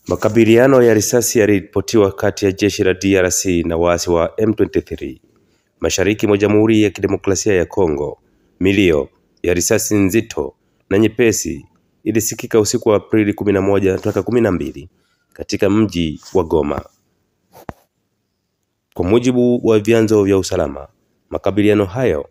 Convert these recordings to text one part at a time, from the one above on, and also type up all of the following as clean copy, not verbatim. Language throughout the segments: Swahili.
Makabiliano ya risasi yaliripotiwa kati ya jeshi la DRC na waasi wa M23 mashariki mwa Jamhuri ya Kidemokrasia ya Kongo. Milio ya risasi nzito na nyepesi ilisikika usiku wa Aprili 11 mpaka 12 katika mji wa Goma. Kwa mujibu wa vyanzo vya usalama, makabiliano hayo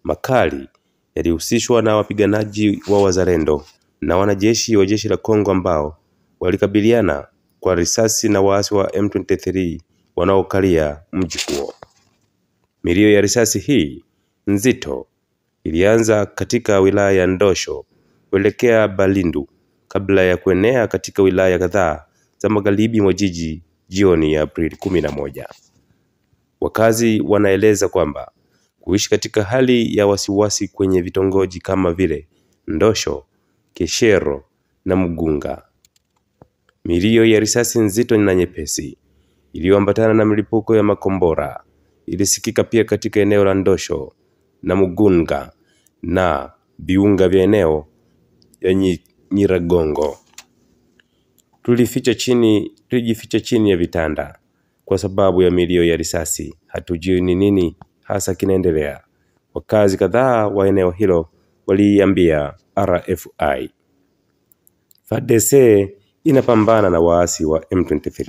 makali yalihusishwa na wapiganaji wa Wazalendo na wanajeshi wa jeshi la Kongo ambao walikabiliana kwa risasi na waasi wa M23 wanaokalia mji huo. Milio ya risasi hii nzito ilianza katika wilaya ya Ndosho kuelekea Balindu kabla ya kuenea katika wilaya kadhaa za magharibi mwa jiji jioni ya Aprili 11. Wakazi wanaeleza kwamba kuishi katika hali ya wasiwasi kwenye vitongoji kama vile Ndosho, Keshero na Mugunga. Milio ya risasi nzito na nyepesi iliyoambatana na milipuko ya makombora ilisikika pia katika eneo la Ndosho na Mugunga na viunga vya eneo ya Nyiragongo. Tulijificha chini ya vitanda kwa sababu ya milio ya risasi. Hatujui ni nini hasa kinaendelea, wakazi kadhaa wa eneo hilo waliambia RFI. FARDC inapambana na waasi wa M23.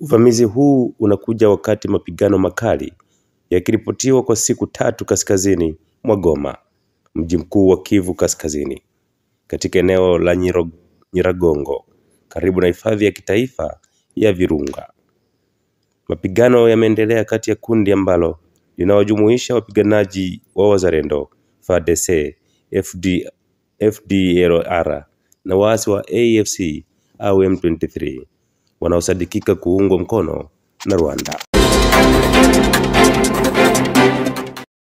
Uvamizi huu unakuja wakati mapigano makali yakiripotiwa kwa siku 3 kaskazini mwa Goma, mji mkuu wa Kivu Kaskazini, katika eneo la Nyiragongo karibu na hifadhi ya kitaifa ya Virunga. Mapigano yameendelea kati ya kundi ambalo linawajumuisha wapiganaji wa Wazalendo, FARDC, FDLR na waasi wa AFC au M23 wanaosadikika kuungwa mkono na Rwanda.